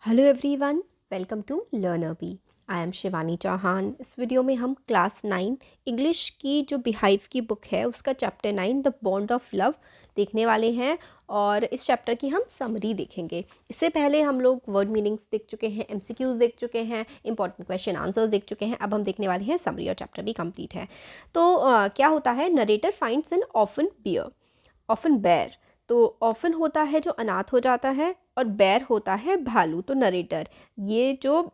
Hello everyone, welcome to Learner Bee. I am Shivani Chauhan. इस video में हम क्लास 9 इंग्लिश की जो बिहाइव की बुक है उसका chapter 9 the bond of love देखने वाले हैं और इस चैप्टर की हम समरी देखेंगे। इससे पहले हम लोग वर्ड मीनिंग्स देख चुके हैं, एमसीक्यूज़ देख चुके हैं, इंपॉर्टेंट क्वेश्चन आंसर्स देख चुके हैं। अब हम देखने वाले हैं समरी और चैप्टर भी कंप्लीट है। तो क्या होता है, narrator finds an orphan bear. तो ऑफन होता है जो अनाथ हो जाता है और बेर होता है भालू। तो नरेटर, ये जो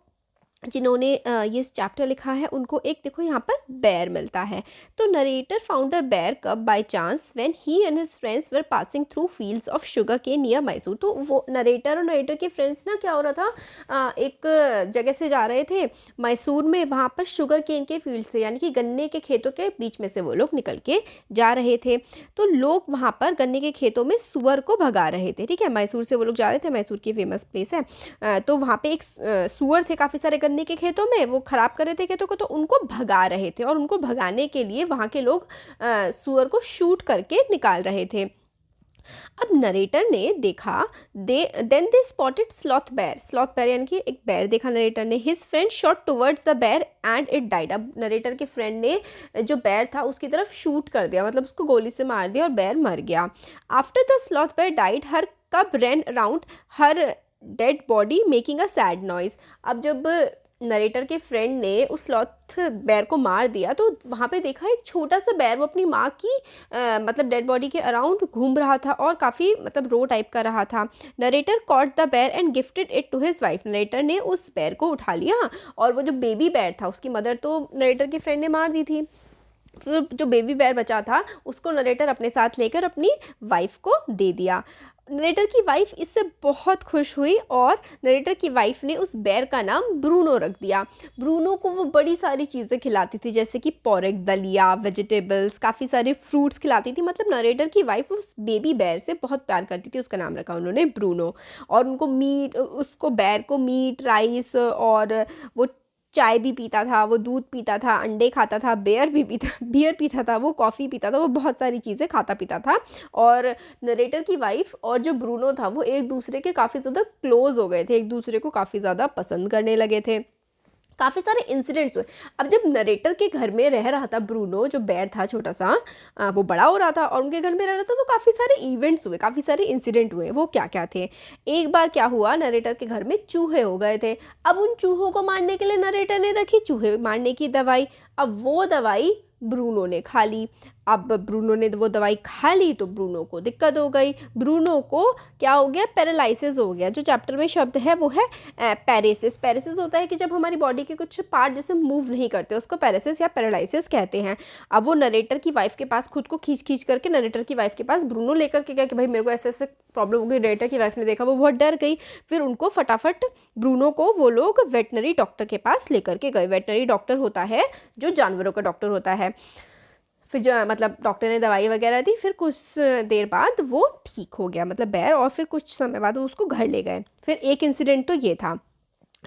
जिन्होंने ये चैप्टर लिखा है उनको एक देखो यहाँ पर बेर मिलता है। तो नरेटर फाउंड अ बेर कब by chance when he and his friends were passing through fields of sugar के नियर मैसूर। तो वो नरेटर और नरेटर के फ्रेंड्स ना, क्या हो रहा था, एक जगह से जा रहे थे मैसूर में, वहाँ पर शुगर केन के फील्ड से यानी कि गन्ने के खेतों के बीच में से वो लोग निकल के जा रहे थे। तो लोग वहाँ पर गन्ने के खेतों में सुअर को भगा रहे थे। ठीक है, मैसूर से वो लोग जा रहे थे, मैसूर की फेमस प्लेस है। तो वहाँ पे एक सुअर थे काफ़ी सारे गन्ने के खेतों में, वो खराब कर रहे थे खेतों को, तो उनको भगा रहे थे और उनको भगाने के लिए वहाँ के लोग सुअर को शूट करके निकाल रहे थे। अब नरेटर ने देखा, देन दे स्पॉटेड स्लॉथ बेर यानी कि एक बेर देखा नरेटर ने। His friend shot towards the bear and it died. अब नरेटर के फ्रेंड ने जो बेर था उसकी तरफ शूट कर दिया, मतलब उसको गोली से मार दिया और बेर मर गया। After the sloth bear died her cub ran around her dead body making a sad noise. अब जब नरेटर के फ्रेंड ने उस स्लॉथ बेर को मार दिया तो वहाँ पे देखा एक छोटा सा बेर वो अपनी माँ की मतलब डेड बॉडी के अराउंड घूम रहा था और काफ़ी मतलब रो टाइप कर रहा था। Narrator caught the bear and gifted it to his wife. Narrator ने उस बेर को उठा लिया और वो जो बेबी बेर था उसकी मदर तो नरेटर के फ्रेंड ने मार दी थी। फिर जो बेबी बेर बचा था उसको नरेटर अपने साथ लेकर अपनी वाइफ को दे दिया। नरेटर की वाइफ इससे बहुत खुश हुई और नरेटर की वाइफ ने उस बेर का नाम ब्रूनो रख दिया। ब्रूनो को वो बड़ी सारी चीज़ें खिलाती थी, जैसे कि पोरक, दलिया, वेजिटेबल्स, काफ़ी सारे फ्रूट्स खिलाती थी। मतलब नरेटर की वाइफ उस बेबी बेर से बहुत प्यार करती थी, उसका नाम रखा उन्होंने ब्रूनो। और उनको उसको बेर को मीट, राइस और वो चाय भी पीता था, वो दूध पीता था, अंडे खाता था, बियर पीता था, वो कॉफ़ी पीता था, वो बहुत सारी चीज़ें खाता पीता था। और नरेटर की वाइफ और जो ब्रूनो था वो एक दूसरे के काफ़ी ज़्यादा क्लोज हो गए थे, एक दूसरे को काफ़ी ज़्यादा पसंद करने लगे थे। काफ़ी सारे इंसिडेंट्स हुए। अब जब नरेटर के घर में रह रहा था ब्रूनो, जो बेर था छोटा सा, वो बड़ा हो रहा था और उनके घर में रह रहा था, तो काफ़ी सारे इवेंट्स हुए, काफ़ी सारे इंसिडेंट हुए। वो क्या क्या थे? एक बार क्या हुआ, नरेटर के घर में चूहे हो गए थे। अब उन चूहों को मारने के लिए नरेटर ने रखी चूहे मारने की दवाई। अब वो दवाई ब्रूनो ने खा ली। अब ब्रूनो ने वो दवाई खा ली तो ब्रूनो को दिक्कत हो गई। ब्रूनो को क्या हो गया, पैरालिसिस हो गया। जो चैप्टर में शब्द है वो है पैरेसिस। पैरेसिस होता है कि जब हमारी बॉडी के कुछ पार्ट जैसे मूव नहीं करते, उसको पैरेसिस या पैरालिसिस कहते हैं। अब वो नरेटर की वाइफ के पास खुद को खींच करके नरेटर की वाइफ के पास ब्रूनो लेकर के गया कि भाई मेरे को ऐसे ऐसे प्रॉब्लम हो गई। नरेटर की वाइफ ने देखा, वो बहुत डर गई। फिर उनको फटाफट ब्रूनो को वो लोग वेटनरी डॉक्टर के पास लेकर के गए। वेटनरी डॉक्टर होता है जो जानवरों का डॉक्टर होता है। फिर जो मतलब डॉक्टर ने दवाई वगैरह दी, फिर कुछ देर बाद वो ठीक हो गया, मतलब बेर, और फिर कुछ समय बाद वो उसको घर ले गए। फिर एक इंसिडेंट तो ये था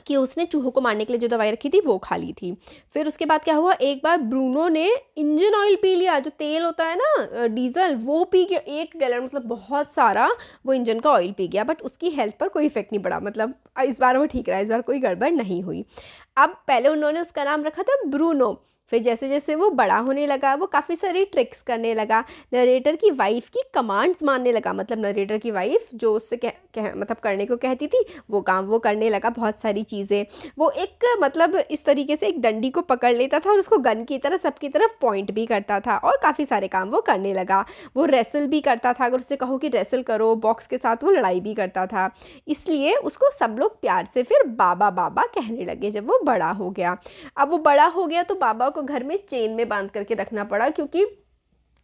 कि उसने चूहों को मारने के लिए जो दवाई रखी थी वो खा ली थी। फिर उसके बाद क्या हुआ, एक बार ब्रूनो ने इंजन ऑयल पी लिया, जो तेल होता है ना, डीजल, वो पी गया 1 गैलन, मतलब बहुत सारा वो इंजन का ऑयल पी गया। बट उसकी हेल्थ पर कोई इफेक्ट नहीं पड़ा, मतलब इस बार वो ठीक रहा, इस बार कोई गड़बड़ नहीं हुई। अब पहले उन्होंने उसका नाम रखा था ब्रूनो। फिर जैसे जैसे वो बड़ा होने लगा, वो काफ़ी सारी ट्रिक्स करने लगा, नरेटर की वाइफ की कमांड्स मानने लगा। मतलब नरेटर की वाइफ जो उससे मतलब करने को कहती थी वो काम वो करने लगा, बहुत सारी चीज़ें। वो एक मतलब इस तरीके से एक डंडी को पकड़ लेता था और उसको गन की तरह सबकी तरफ पॉइंट भी करता था और काफ़ी सारे काम वो करने लगा। वो रेसल भी करता था, अगर उससे कहो कि रेसल करो बॉक्स के साथ, वो लड़ाई भी करता था। इसलिए उसको सब लोग प्यार से फिर बाबा बाबा कहने लगे जब वो बड़ा हो गया। अब वो बड़ा हो गया तो बाबा को घर में चेन में बांध करके रखना पड़ा, क्योंकि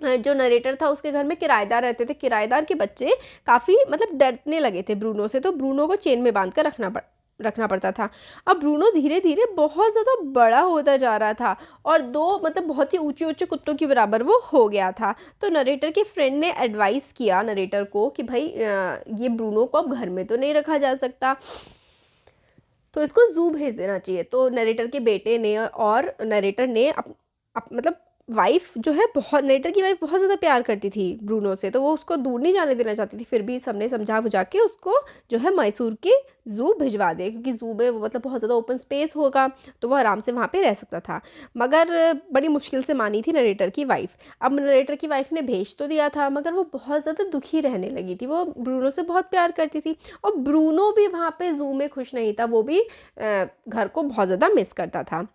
जो नरेटर था उसके घर में किराएदार रहते थे। किराएदार के बच्चे काफ़ी मतलब डरने लगे थे ब्रूनो से, तो ब्रूनो को चेन में बांध कर रखना पड़ता था। अब ब्रूनो धीरे धीरे बहुत ज़्यादा बड़ा होता जा रहा था और दो मतलब बहुत ही ऊंचे ऊंचे कुत्तों के बराबर वो हो गया था। तो नरेटर के फ्रेंड ने एडवाइस किया नरेटर को कि भाई ये ब्रूनो को अब घर में तो नहीं रखा जा सकता, तो इसको जू भेज देना चाहिए। तो नरेटर के बेटे ने और नरेटर ने मतलब वाइफ जो है बहुत, नरेटर की वाइफ बहुत ज़्यादा प्यार करती थी ब्रूनो से, तो वो उसको दूर नहीं जाने देना चाहती थी। फिर भी सबने समझा बुझा के उसको जो है मैसूर के ज़ू भिजवा दे, क्योंकि ज़ू में मतलब बहुत ज़्यादा ओपन स्पेस होगा तो वो आराम से वहाँ पे रह सकता था। मगर बड़ी मुश्किल से मानी थी नरेटर की वाइफ। अब नरेटर की वाइफ ने भेज तो दिया था, मगर वो बहुत ज़्यादा दुखी रहने लगी थी। वो ब्रूनो से बहुत प्यार करती थी और ब्रूनो भी वहाँ पे ज़ू में खुश नहीं था, वो भी घर को बहुत ज़्यादा मिस करता था।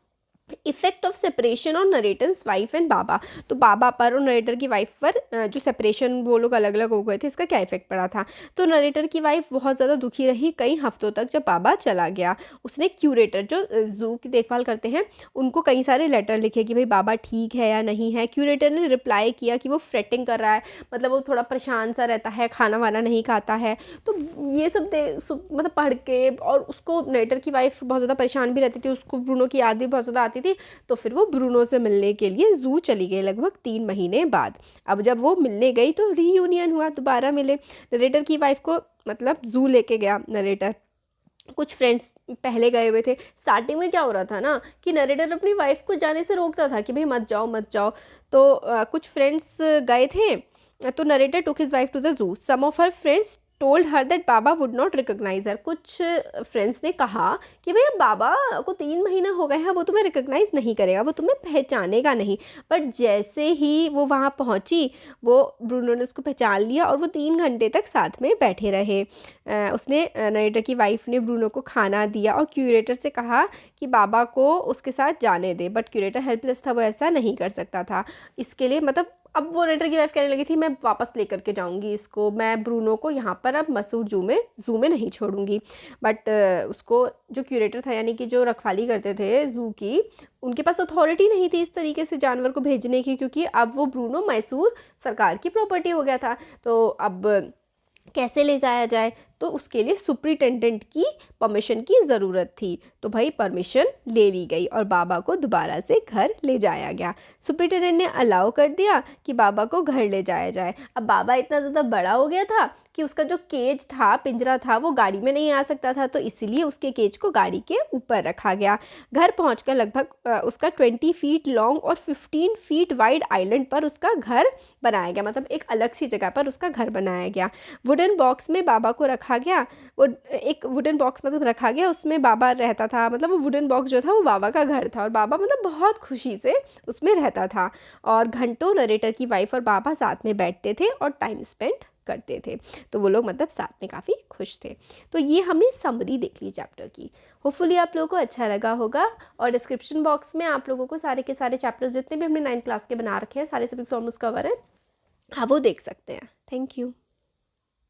इफेक्ट ऑफ सेपरेशन और नरेटर्स वाइफ एंड बाबा, तो बाबा पर और नरेटर की वाइफ पर जो सेपरेशन वो लोग अलग अलग हो गए थे, इसका क्या इफेक्ट पड़ा था। तो नरेटर की वाइफ बहुत ज़्यादा दुखी रही कई हफ्तों तक जब बाबा चला गया। उसने क्यूरेटर जो जू की देखभाल करते हैं उनको कई सारे लेटर लिखे कि भाई बाबा ठीक है या नहीं है। क्यूरेटर ने रिप्लाई किया कि वो फ्रेटिंग कर रहा है, मतलब वो थोड़ा परेशान सा रहता है, खाना वाना नहीं खाता है। तो ये सब मतलब पढ़ के, और उसको नरेटर की वाइफ बहुत ज़्यादा परेशान भी रहती थी, उसको ब्रूनो की याद भी बहुत ज़्यादा थी। तो फिर वो ब्रूनो से मिलने के लिए जू चली गई लगभग 3 महीने बाद। अब जब वो मिलने गई तो रीयूनियन हुआ, दोबारा मिले। नरेटर की वाइफ को मतलब जू लेके गया नरेटर। कुछ फ्रेंड्स पहले गए हुए थे। स्टार्टिंग में क्या हो रहा था ना कि नरेटर अपनी वाइफ को जाने से रोकता था कि भाई मत जाओ मत जाओ। तो कुछ फ्रेंड्स गए थे, तो narrator took his wife to the zoo. Some of her friends told her that Baba would not recognise her. कुछ फ्रेंड्स ने कहा कि भैया बाबा को 3 महीने हो गए हैं, वो तुम्हें रिकॉग्नाइज नहीं करेगा, वो तुम्हें पहचानेगा नहीं। बट जैसे ही वो वहाँ पहुँची, वो ब्रूनो ने उसको पहचान लिया और वो 3 घंटे तक साथ में बैठे रहे। उसने नरेटर की वाइफ ने ब्रूनो को खाना दिया और क्यूरेटर से कहा कि बाबा को उसके साथ जाने दे। बट क्यूरेटर हेल्पलेस था, वो ऐसा नहीं कर सकता था। इसके लिए मतलब अब वो नरेटर की वाइफ कहने लगी थी मैं वापस लेकर के जाऊंगी इसको, मैं ब्रूनो को यहाँ पर अब मैसूर जू में नहीं छोड़ूंगी। बट उसको जो क्यूरेटर था, यानी कि जो रखवाली करते थे जू की, उनके पास अथॉरिटी नहीं थी इस तरीके से जानवर को भेजने की, क्योंकि अब वो ब्रूनो मैसूर सरकार की प्रॉपर्टी हो गया था। तो अब कैसे ले जाया जाए, तो उसके लिए सुप्रिटेंडेंट की परमिशन की ज़रूरत थी। तो भाई परमिशन ले ली गई और बाबा को दोबारा से घर ले जाया गया। सुप्रिटेंडेंट ने अलाउ कर दिया कि बाबा को घर ले जाया जाए। अब बाबा इतना ज़्यादा बड़ा हो गया था कि उसका जो केज था, पिंजरा था, वो गाड़ी में नहीं आ सकता था, तो इसीलिए उसके केज को गाड़ी के ऊपर रखा गया। घर पहुंचकर लगभग उसका 20 फीट लॉन्ग और 15 फीट वाइड आइलैंड पर उसका घर बनाया गया, मतलब एक अलग सी जगह पर उसका घर बनाया गया। वुडन बॉक्स में बाबा को रखा गया। वो एक वुडन बॉक्स मतलब रखा गया, उसमें बाबा रहता था। मतलब वो वुडन बॉक्स जो था वो बाबा का घर था और बाबा मतलब बहुत खुशी से उसमें रहता था। और घंटों नरेटर की वाइफ और बाबा साथ में बैठते थे और टाइम स्पेंड करते थे। तो वो लोग मतलब साथ में काफ़ी खुश थे। तो ये हमने समरी देख ली चैप्टर की। होपफुली आप लोगों को अच्छा लगा होगा। और डिस्क्रिप्शन बॉक्स में आप लोगों को सारे के सारे चैप्टर्स जितने भी हमने 9th क्लास के बना रखे हैं, सारे सब्जेक्ट्स ऑलमोस्ट कवर हैं, हाँ वो देख सकते हैं। Thank you.